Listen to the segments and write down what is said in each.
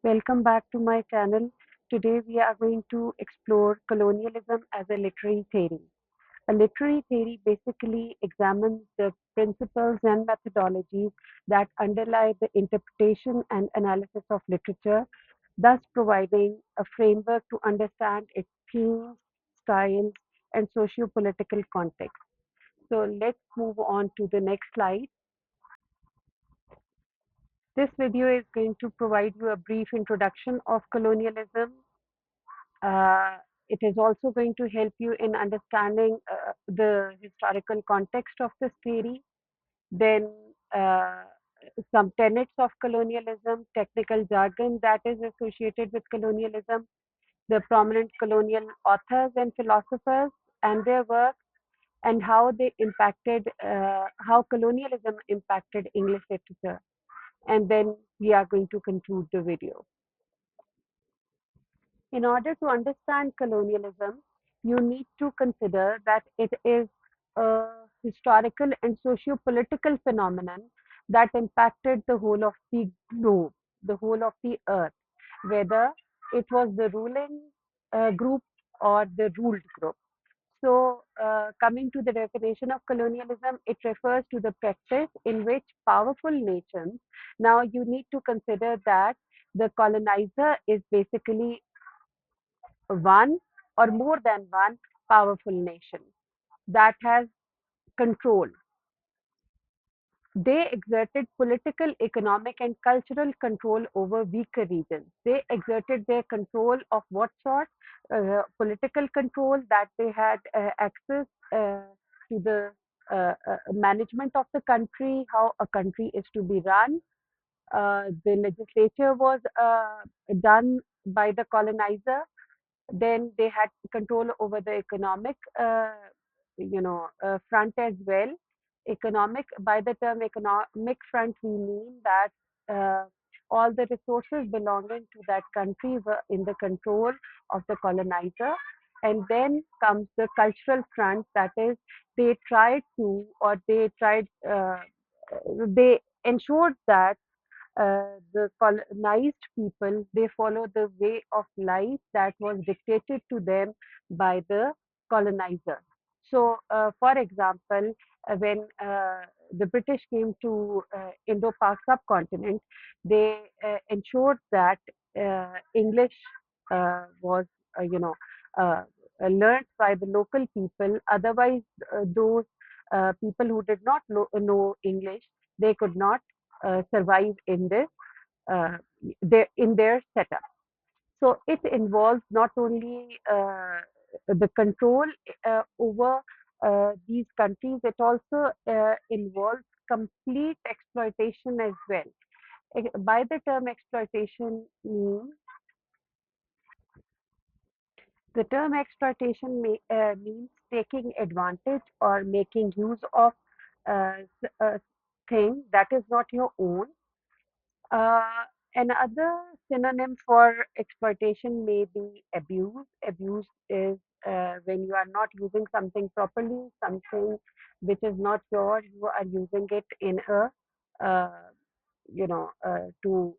Welcome back to my channel. Today we are going to explore colonialism as a literary theory. A literary theory basically examines the principles and methodologies that underlie the interpretation and analysis of literature, thus providing a framework to understand its themes, styles, and socio-political context. So let's move on to the next slide. This video is going to provide you a brief introduction of colonialism. Uh, it is also going to help you in understanding the historical context of this theory. Then uh, some tenets of colonialism, technical jargon that is associated with colonialism, the prominent colonial authors and philosophers and their work, and how colonialism impacted English literature. And then we are going to conclude the video. In order to understand colonialism, you need to consider that it is a historical and socio-political phenomenon that impacted the whole of the globe, the whole of the earth, whether it was the ruling group or the ruled group. So, coming to the definition of colonialism, it refers to the practice in which powerful nations, now you need to consider that the colonizer is basically one or more than one powerful nation that has control. They exerted political, economic, and cultural control over weaker regions. They exerted their control of what sort? Political control, that they had access to the management of the country, how a country is to be run. The legislature was done by the colonizer. Then they had control over the economic, front as well. Economic, by the term economic front, we mean that all the resources belonging to that country were in the control of the colonizer. And then comes the cultural front, that is, they tried to, or they ensured that the colonized people, they follow the way of life that was dictated to them by the colonizer. So, for example, when the British came to Indo-Pak subcontinent, they ensured that English was, you know, uh, learned by the local people. Otherwise, those people who did not know English, they could not survive in this uh, in their setup. So it involves not only the control over these countries, it also involves complete exploitation as well. By the term exploitation means the term exploitation means taking advantage or making use of a thing that is not your own. Another synonym for exploitation may be abuse. Abuse is when you are not using something properly, something which is not yours, you are using it in a, to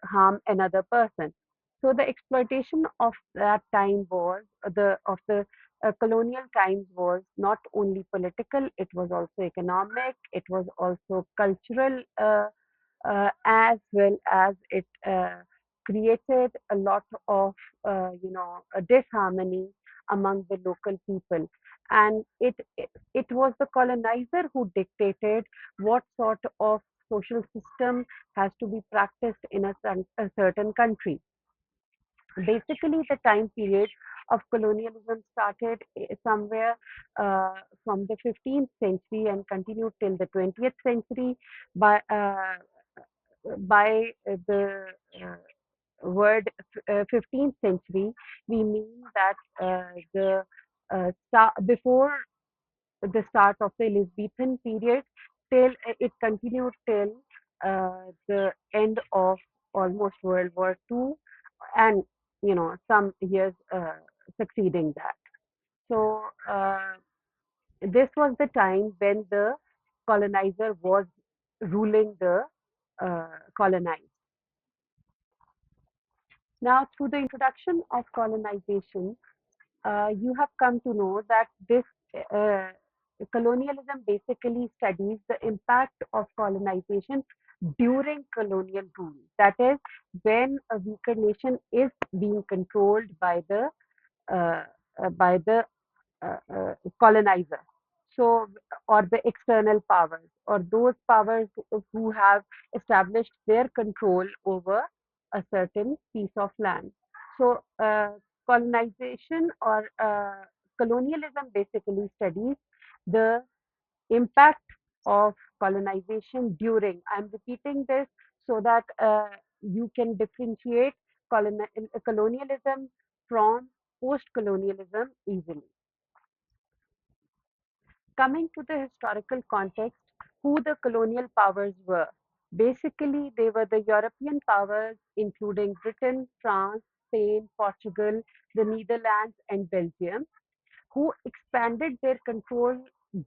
harm another person. So the exploitation of that time was the colonial times was not only political, it was also economic, it was also cultural. As well as it created a lot of a disharmony among the local people, and it was the colonizer who dictated what sort of social system has to be practiced in a certain country. Basically, the time period of colonialism started somewhere from the 15th century and continued till the 20th century. By the uh, word 15th century, we mean that before the start of the Elizabethan period, till it continued till the end of almost World War II, and some years succeeding that. So this was the time when the colonizer was ruling the colonized. Now, through the introduction of colonization, you have come to know that this uh, colonialism basically studies the impact of colonization during colonial rule. That is, when a weaker nation is being controlled uh, by the colonizer. So, or the external powers, or those powers who have established their control over a certain piece of land. So, colonization or colonialism basically studies the impact of colonization during. I'm repeating this so that you can differentiate colonialism from post colonialism easily. Coming to the historical context, who the colonial powers were. Basically, they were the European powers, including Britain, France, Spain, Portugal, the Netherlands, and Belgium, who expanded their control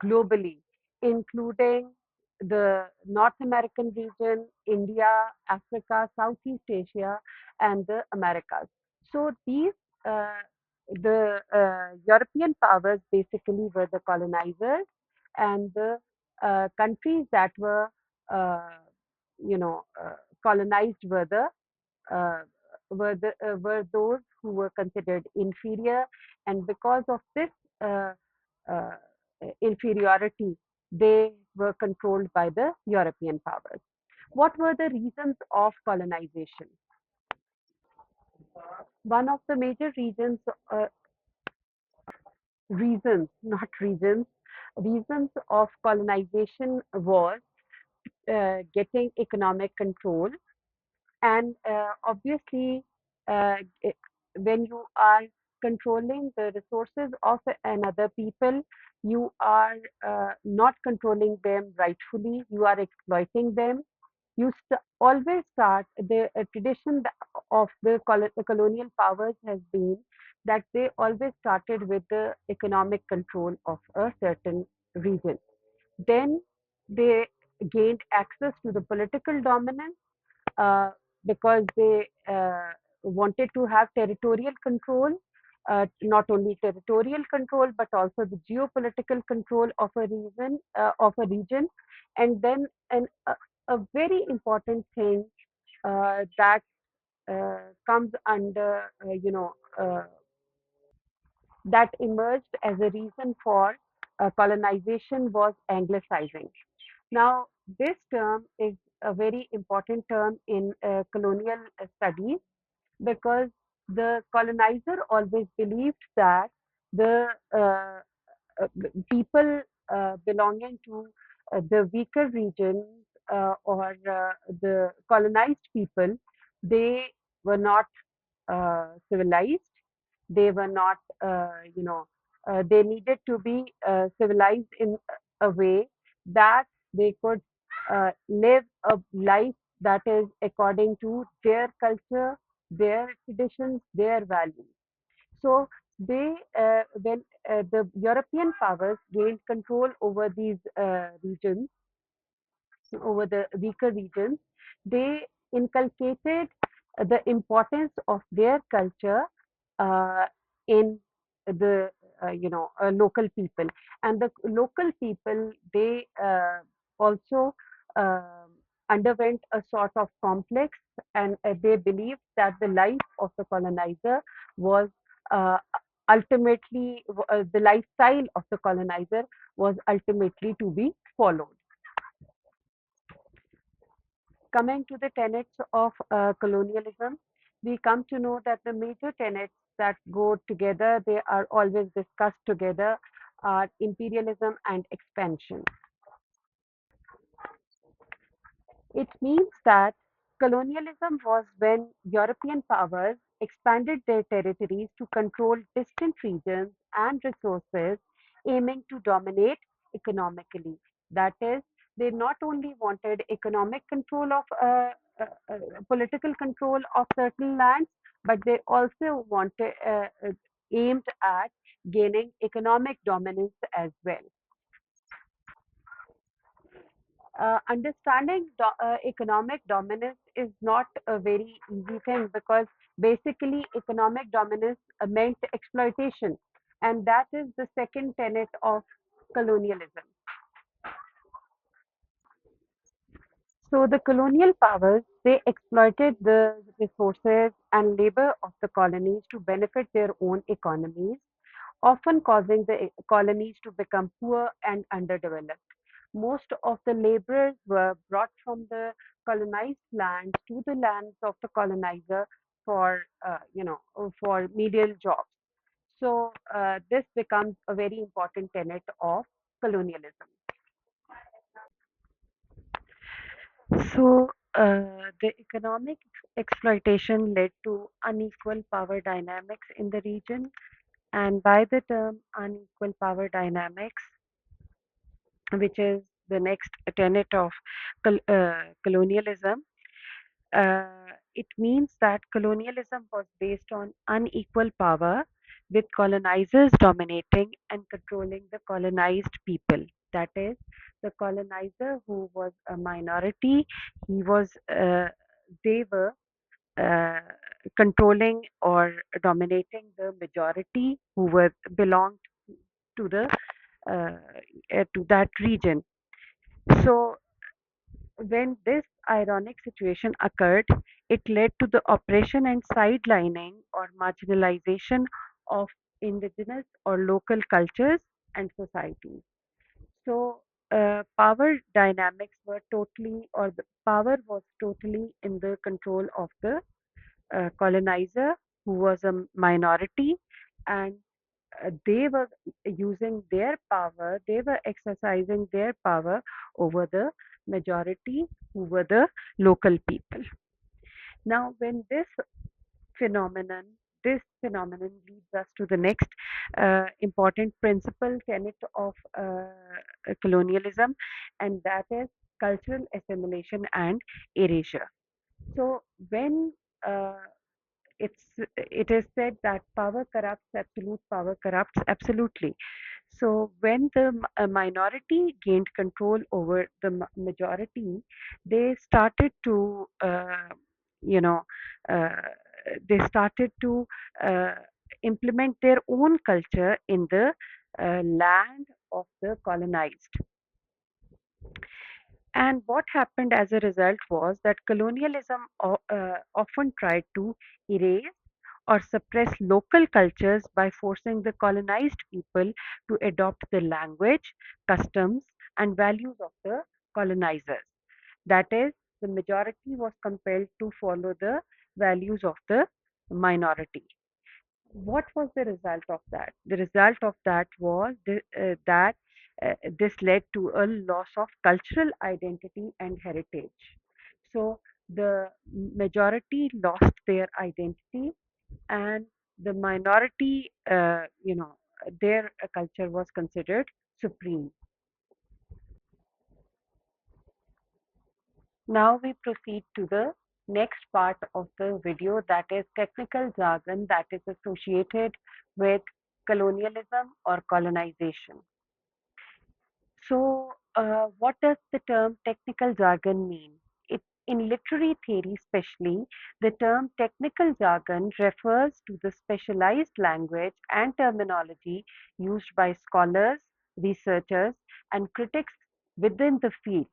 globally, including the North American region, India, Africa, Southeast Asia, and the Americas. So these, the European powers basically were the colonizers, and the countries that were, uh, colonized uh, were those who were considered inferior, and because of this uh, uh, inferiority, they were controlled by the European powers. What were the reasons of colonization? One of the major uh, not regions, reasons of colonization was getting economic control. And obviously, uh, when you are controlling the resources of another people, you are not controlling them rightfully, you are exploiting them. You always start the tradition of the colonial powers has been that they always started with the economic control of a certain region. Then they gained access to the political dominance uh, because they wanted to have territorial control, not only territorial control but also the geopolitical control of a region, and then a very important thing that comes under, that emerged as a reason for colonization was anglicizing. Now, this term is a very important term in colonial studies because the colonizer always believed that the people belonging to the weaker regions or the colonized people, they were not civilized. They were not, they needed to be civilized in a way that they could live a life that is according to their culture, their traditions, their values. So when the European powers gained control over these regions, over the weaker regions, they inculcated the importance of their culture uh, in the local people, and the local people, they also um underwent a sort of complex, and they believed that the life of the colonizer was uh, ultimately the lifestyle of the colonizer was ultimately to be followed. Coming to the tenets of colonialism, we come to know that the major tenets that go together, they are always discussed together, are imperialism and expansion. It means that colonialism was when European powers expanded their territories to control distant regions and resources, aiming to dominate economically. That is, they not only wanted economic control of political control of certain lands, but they also wanted aimed at gaining economic dominance as well. Understanding economic dominance is not a very easy thing because basically economic dominance meant exploitation, and that is the second tenet of colonialism. So the colonial powers, they exploited the resources and labor of the colonies to benefit their own economies, often causing the colonies to become poor and underdeveloped. Most of the laborers were brought from the colonized lands to the lands of the colonizer for, for medial jobs. So this becomes a very important tenet of colonialism. So, the economic exploitation led to unequal power dynamics in the region, and by the term unequal power dynamics, which is the next tenet of colonialism, it means that colonialism was based on unequal power, with colonizers dominating and controlling the colonized people. That is, the colonizer who was a minority, he was, they were uh, controlling or dominating the majority who were belonged to the to that region. So when this ironic situation occurred, it led to the oppression and sidelining or marginalization of indigenous or local cultures and societies. So, power dynamics were totally, or the power was totally in the control of the colonizer, who was a minority, and they were using their power, they were exercising their power over the majority, who were the local people. Now, when phenomenon, this phenomenon leads us to the next important principle tenet of colonialism, and that is cultural assimilation and erasure. So, when uh, it is said that power corrupts, absolute power corrupts absolutely. So when the minority gained control over the majority, they started to, you know, uh, they started to uh, implement their own culture in the land of the colonized. And what happened as a result was that colonialism often tried to erase or suppress local cultures by forcing the colonized people to adopt the language, customs, and values of the colonizers. That is, the majority was compelled to follow the values of the minority. What was the result of that? The result of that was that this led to a loss of cultural identity and heritage. So the majority lost their identity, and the minority, their culture was considered supreme. Now we proceed to the next part of the video, that is technical jargon that is associated with colonialism or colonization. So, what does the term technical jargon mean? In literary theory, especially, the term technical jargon refers to the specialized language and terminology used by scholars, researchers, and critics within the field.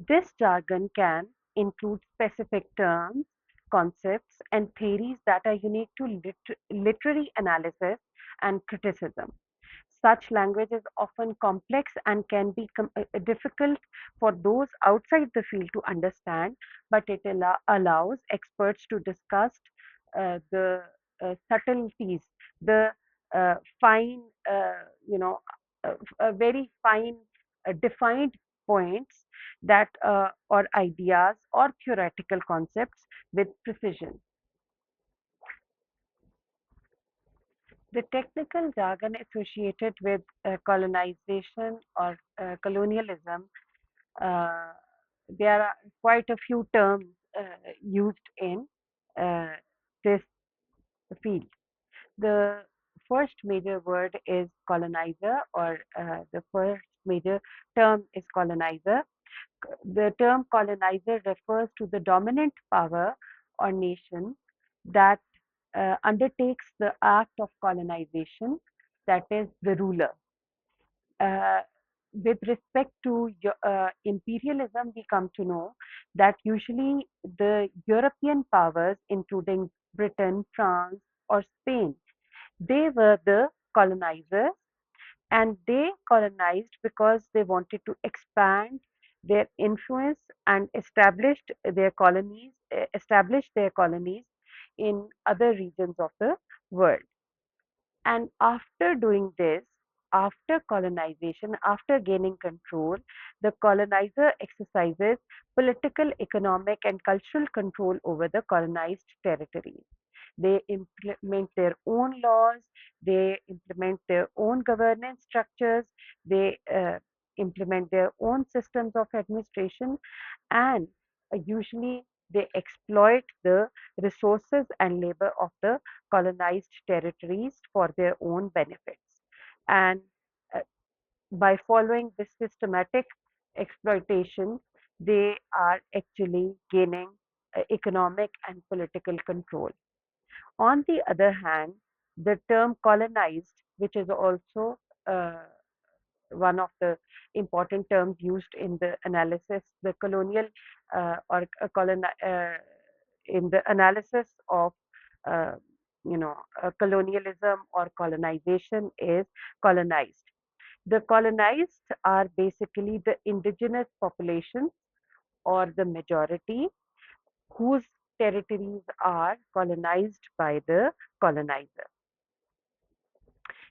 This jargon can include specific terms, concepts, and theories that are unique to literary analysis and criticism. Such language is often complex and can be difficult for those outside the field to understand, but it allows experts to discuss the subtleties, the fine, very fine defined points that or ideas or theoretical concepts with precision. The technical jargon associated with colonization or colonialism, uh, there are quite a few terms used in uh, this field. The first major word is colonizer, or the first major term is colonizer. The term colonizer refers to the dominant power or nation that undertakes the act of colonization, that is, the ruler. Uh, with respect to imperialism, we come to know that usually the European powers, including Britain, France, or Spain, they were the colonizers, and they colonized because they wanted to expand their influence and establish their colonies in other regions of the world. And after doing this, after colonization, after gaining control, the colonizer exercises political, economic, and cultural control over the colonized territories. They implement their own laws, they implement their own governance structures, they implement their own systems of administration, and usually they exploit the resources and labor of the colonized territories for their own benefits. And uh, by following this systematic exploitation, they are actually gaining economic and political control. On the other hand, the term colonized, which is also uh, one of the important terms used in the analysis, the colonial or in the analysis of uh, colonialism or colonization, is colonized. The colonized are basically the indigenous populations or the majority whose territories are colonized by the colonizer.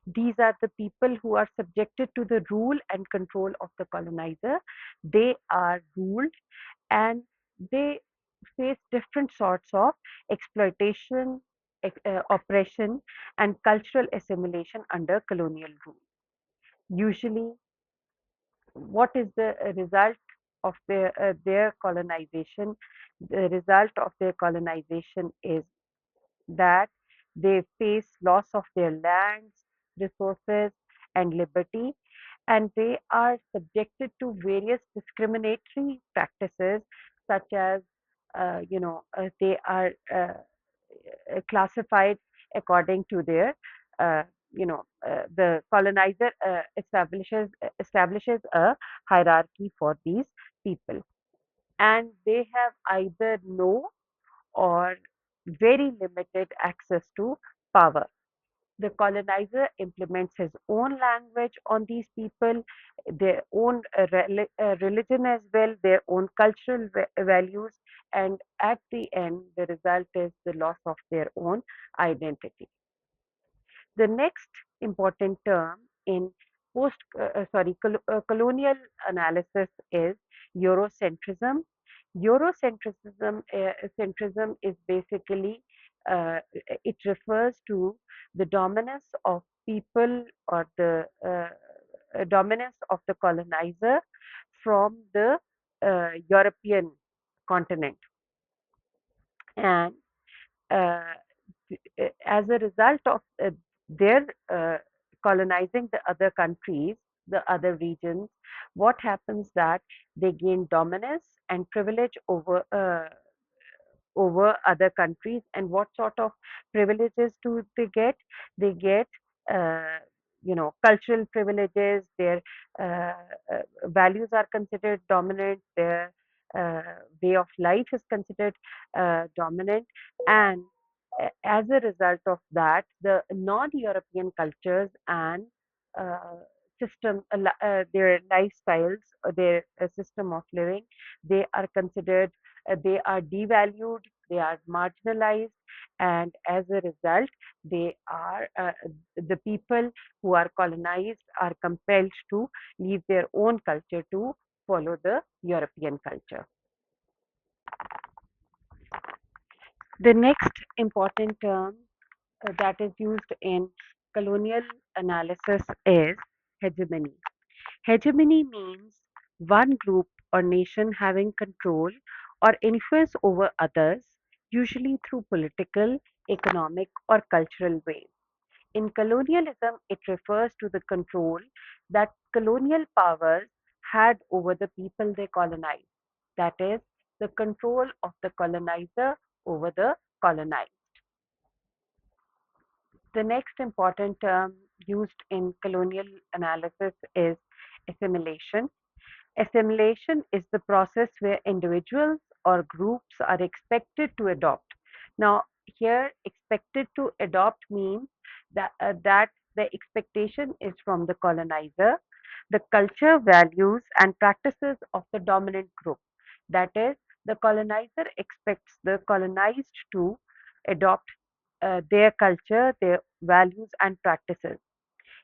These are the people who are subjected to the rule and control of the colonizer. They are ruled and they face different sorts of exploitation, oppression, and cultural assimilation under colonial rule. Usually, what is the result of their colonization? The result of their colonization is that they face loss of their lands, resources, and liberty, and they are subjected to various discriminatory practices, such as, they are classified according to their, the colonizer establishes a hierarchy for these people, and they have either no or very limited access to power. The colonizer implements his own language on these people, their own religion as well, their own cultural values, and at the end, the result is the loss of their own identity. The next important term in colonial analysis is Eurocentrism. Centrism is basically, it refers to the dominance of people or the dominance of the colonizer from the European continent. And uh, as a result of their colonizing the other countries, the other regions, what happens that they gain dominance and privilege over other countries. And what sort of privileges do they get? They get, uh, cultural privileges. Their uh, values are considered dominant. Their uh, way of life is considered dominant, and as a result of that, the non-European cultures and uh, their lifestyles, their system of living, they are considered, they are devalued, they are marginalized, and as a result, they are the people who are colonized are compelled to leave their own culture to follow the European culture. The next important term that is used in colonial analysis is hegemony. Hegemony means one group or nation having control or influence over others, usually through political, economic, or cultural ways. In colonialism, it refers to the control that colonial powers had over the people they colonized. That is, the control of the colonizer over the colonized. The next important term used in colonial analysis is assimilation. Assimilation is the process where individuals or groups are expected to adopt. Now, here, expected to adopt means that the expectation is from the colonizer, the culture, values, and practices of the dominant group. That is, the colonizer expects the colonized to adopt their culture, their values, and practices.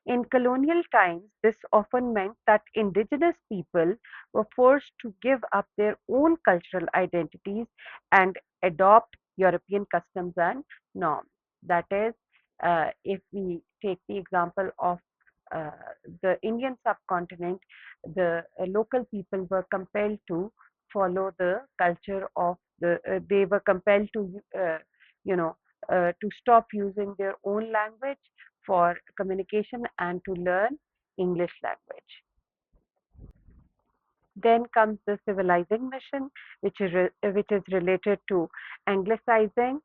In colonial times, this often meant that indigenous people were forced to give up their own cultural identities and adopt European customs and norms. That is, if we take the example of uh, the Indian subcontinent, the local people were compelled to follow the culture of they were compelled to, you know, to stop using their own language for communication and to learn English language. Then comes the civilizing mission, which is related to anglicizing.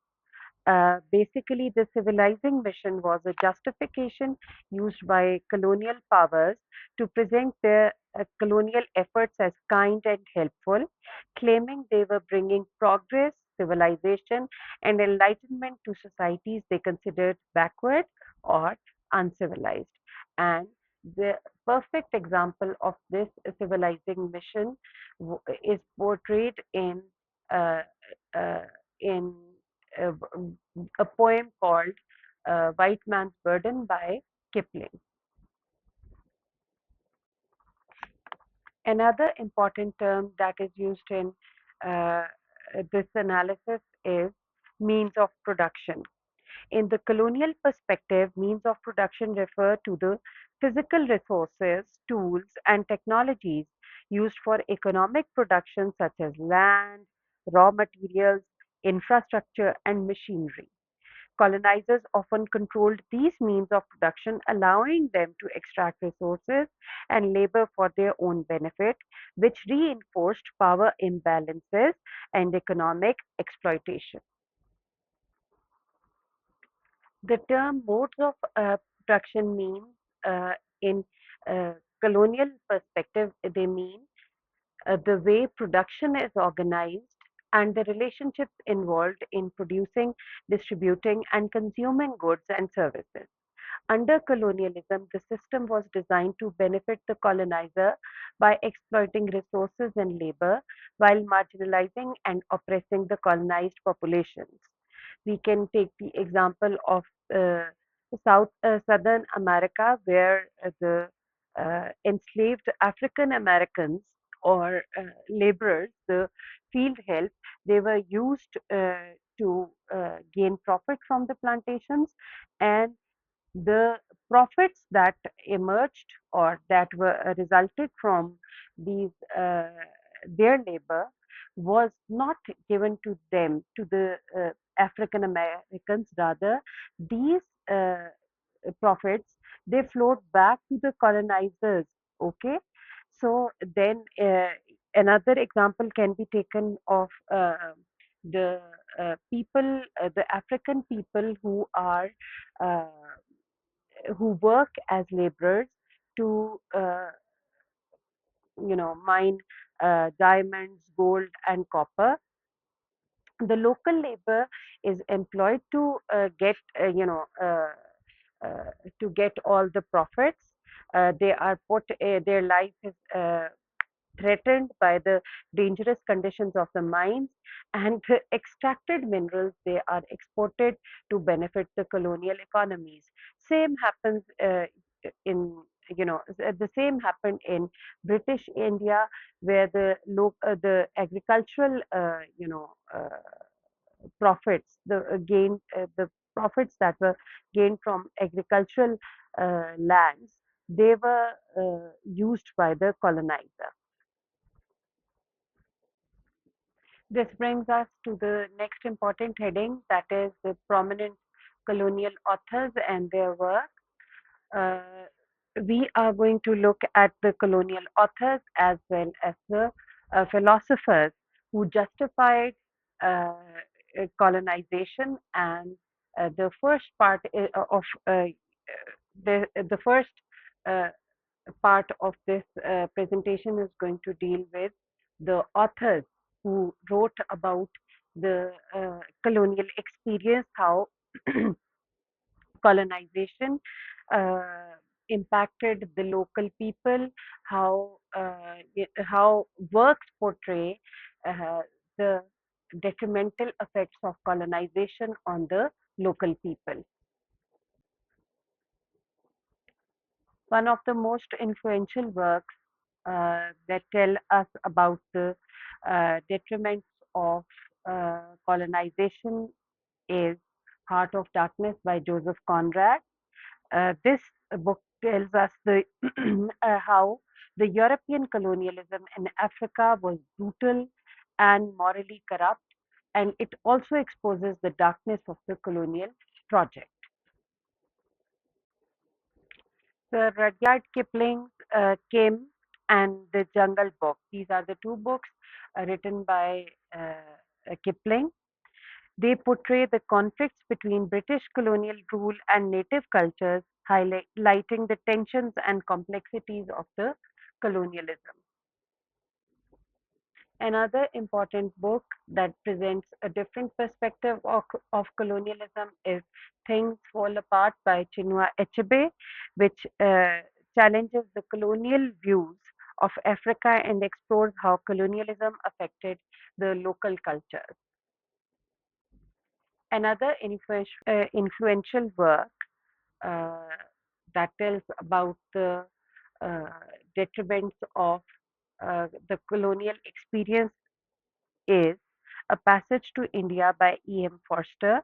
Basically, the civilizing mission was a justification used by colonial powers to present their colonial efforts as kind and helpful, claiming they were bringing progress, civilization, and enlightenment to societies they considered backward or uncivilized. And the perfect example of this civilizing mission is portrayed uh, uh, in uh, a poem called White Man's Burden by Kipling. Another important term that is used in uh, this analysis is means of production. In the colonial perspective, means of production refer to the physical resources, tools, and technologies used for economic production, such as land, raw materials, infrastructure, and machinery. Colonizers often controlled these means of production, allowing them to extract resources and labor for their own benefit, which reinforced power imbalances and economic exploitation. The term modes of production means in uh, colonial perspective, they mean the way production is organized and the relationships involved in producing, distributing, and consuming goods and services. Under colonialism, the system was designed to benefit the colonizer by exploiting resources and labor while marginalizing and oppressing the colonized populations. We can take the example of uh, Southern America, where the enslaved African Americans or laborers, the field help, they were used to gain profit from the plantations, and the profits that emerged or that were resulted from these their labor was not given to them, to the African Americans. Rather, these profits, they flowed back to the colonizers. Okay, so then another example can be taken of the people, the African people uh, who work as laborers to mine diamonds, gold, and copper. The local labor is employed to uh, to get all the profits. They are put. Their life is threatened by the dangerous conditions of the mines, and the extracted minerals, they are exported to benefit the colonial economies. Same happens in the same happened in British India, where the agricultural profits, the profits that were gained from agricultural lands, they were used by the colonizer. This brings us to the next important heading, that is the prominent colonial authors and their work. Uh, we are going to look at the colonial authors as well as the philosophers who justified uh, colonization. And the first part of the first uh, part of this presentation is going to deal with the authors who wrote about the colonial experience, how colonization uh, impacted the local people, how works portray uh, the detrimental effects of colonization on the local people. One of the most influential works that tell us about the detriments of colonization is Heart of Darkness by Joseph Conrad. This book tells us how the European colonialism in Africa was brutal and morally corrupt, and it also exposes the darkness of the colonial project. The Rudyard Kipling's Kim and the Jungle Book. These are the two books written by Kipling. They portray the conflicts between British colonial rule and native cultures, highlighting the tensions and complexities of the colonialism. Another important book that presents a different perspective of colonialism is Things Fall Apart by Chinua Achebe, which challenges the colonial views of Africa and explores how colonialism affected the local cultures. Another influential work uh, that tells about the uh, detriments of the colonial experience is A Passage to India by E.M. Forster,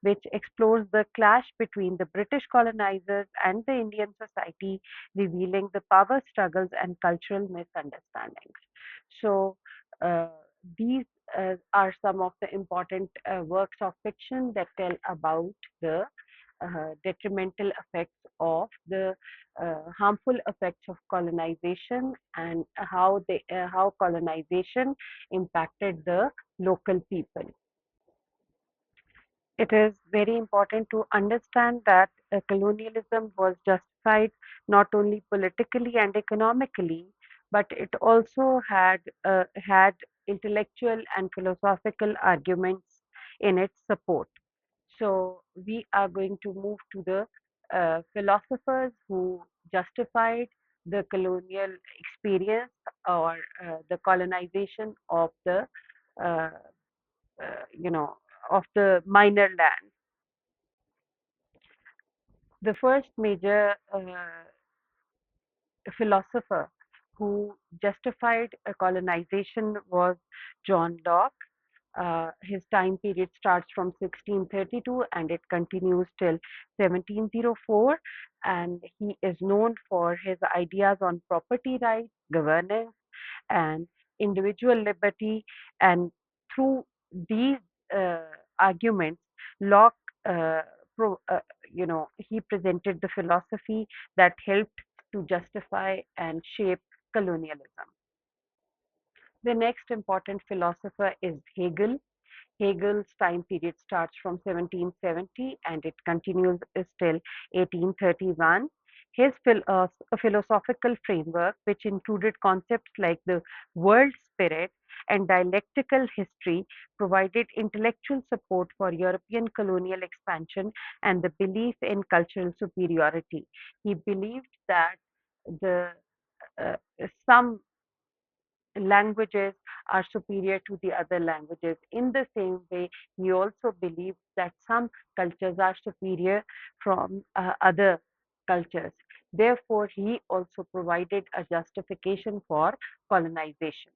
which explores the clash between the British colonizers and the Indian society, revealing the power struggles and cultural misunderstandings. So, uh, these are some of the important works of fiction that tell about the detrimental effects of the harmful effects of colonization and how colonization impacted the local people. It is very important to understand that colonialism was justified not only politically and economically, but it also had intellectual and philosophical arguments in its support. So we are going to move to the philosophers who justified the colonial experience or the colonization of the uh, you know of the minor lands. The first major philosopher who justified colonization was John Locke. His time period starts from 1632 and it continues till 1704. And he is known for his ideas on property rights, governance, and individual liberty. And through these uh, arguments, Locke, uh, pro, uh, he presented the philosophy that helped to justify and shape colonialism. The next important philosopher is Hegel. Hegel's time period starts from 1770 and it continues till 1831. His philosophical framework, which included concepts like the world spirit and dialectical history, provided intellectual support for European colonial expansion and the belief in cultural superiority. He believed that the uh, some languages are superior to the other languages. In the same way, he also believes that some cultures are superior from other cultures. Therefore, he also provided a justification for colonization.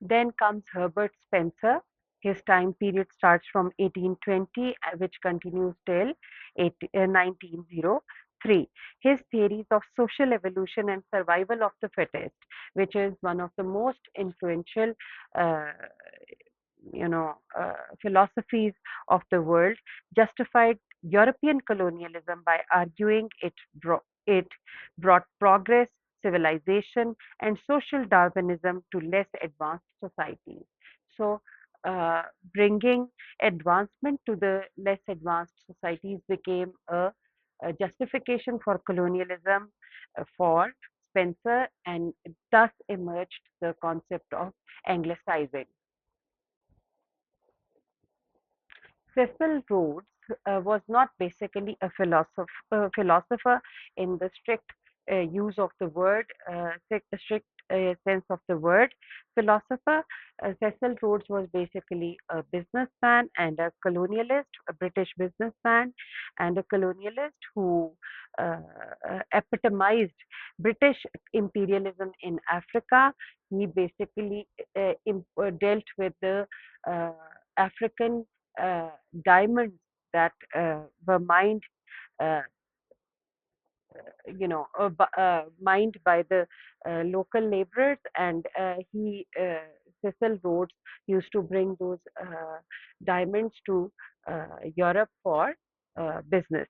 Then comes Herbert Spencer. His time period starts from 1820, which continues till 1903. His theories of social evolution and survival of the fittest, which is one of the most influential, uh, philosophies of the world, justified European colonialism by arguing it It brought progress, civilization, and social Darwinism to less advanced societies. So, uh, bringing advancement to the less advanced societies became a justification for colonialism for Spencer, and thus emerged the concept of Anglicizing. Cecil Rhodes was not basically philosopher in the strict use of the word, strict sense of the word philosopher. Cecil Rhodes was basically a businessman and a colonialist, a British businessman and a colonialist who uh, epitomized British imperialism in Africa. He basically dealt with the uh, African uh, diamonds that were mined, uh, mined by the local laborers, and Cecil Rhodes used to bring those diamonds to Europe for business.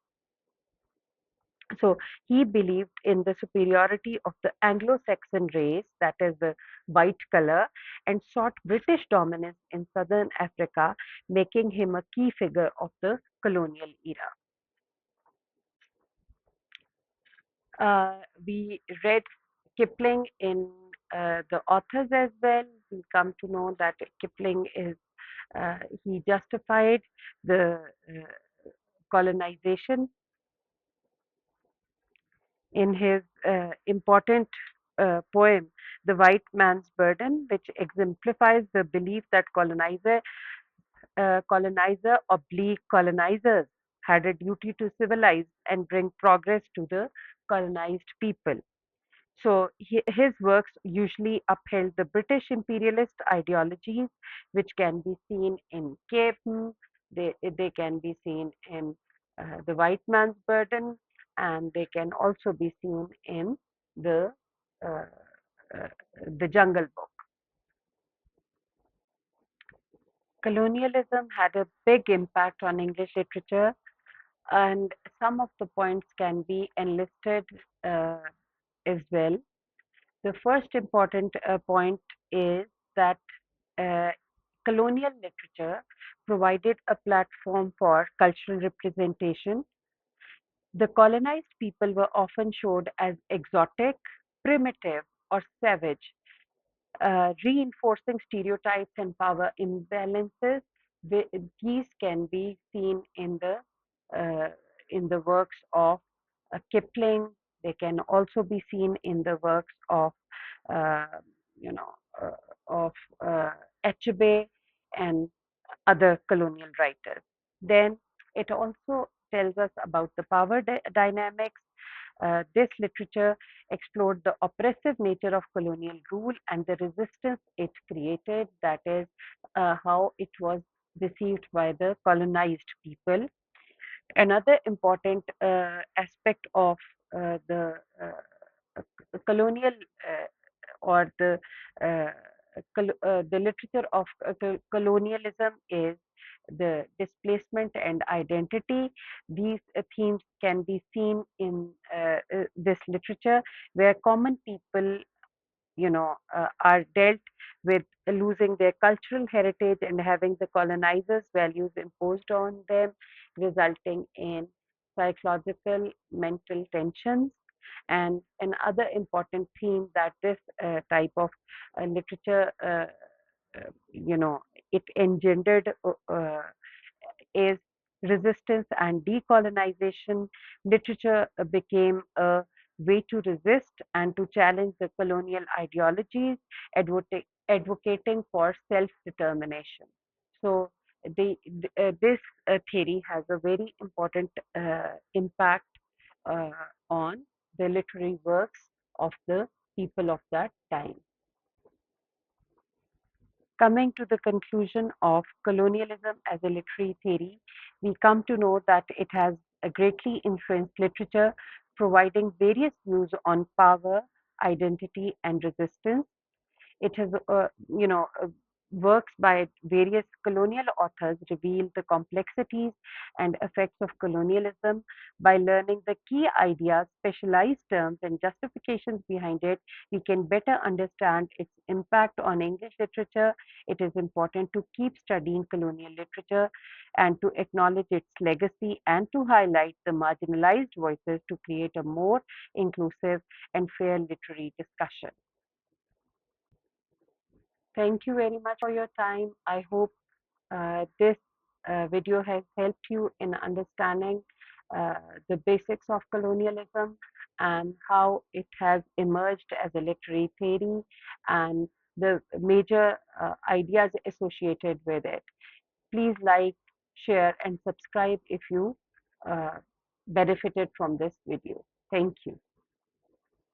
So he believed in the superiority of the Anglo-Saxon race, that is the white color, and sought British dominance in southern Africa, making him a key figure of the colonial era. We read Kipling in the authors as well. We come to know that Kipling is he justified the colonization in his important poem, The White Man's Burden, which exemplifies the belief that colonizer oblique colonizers had a duty to civilize and bring progress to the colonized people. So his works usually upheld the British imperialist ideologies, which can be seen in Cape, they can be seen in The White Man's Burden, and they can also be seen in the uh, uh, the Jungle Book. Colonialism had a big impact on English literature, and some of the points can be enlisted uh, as well. The first important point is that uh, colonial literature provided a platform for cultural representation. The colonized people were often showed as exotic, primitive, or savage, reinforcing stereotypes and power imbalances. These can be seen uh, in the works of Kipling. They can also be seen in the works of uh, you know of Etchebest and other colonial writers. Then it also tells us about the power dynamics. This literature explored the oppressive nature of colonial rule and the resistance it created, that is, how it was received by the colonized people. Another important aspect of the colonial or uh, the literature of colonialism is the displacement and identity. These themes can be seen in this literature, where common people are dealt with losing their cultural heritage and having the colonizers' values imposed on them, resulting in psychological, mental tensions. And another important theme that this type of literature, you know, it engendered is resistance and decolonization. Literature became a way to resist and to challenge the colonial ideologies, advocating for self-determination. So this theory has a very important impact uh, on the literary works of the people of that time. Coming to the conclusion of colonialism as a literary theory, we come to know that it has greatly influenced literature, providing various views on power, identity, and resistance. It has, works by various colonial authors reveal the complexities and effects of colonialism. By learning the key ideas, specialized terms, and justifications behind it, we can better understand its impact on English literature. It is important to keep studying colonial literature and to acknowledge its legacy and to highlight the marginalized voices to create a more inclusive and fair literary discussion. Thank you very much for your time. I hope this video has helped you in understanding uh, the basics of colonialism and how it has emerged as a literary theory and the major ideas associated with it. Please like, share, and subscribe if you uh, benefited from this video. Thank you.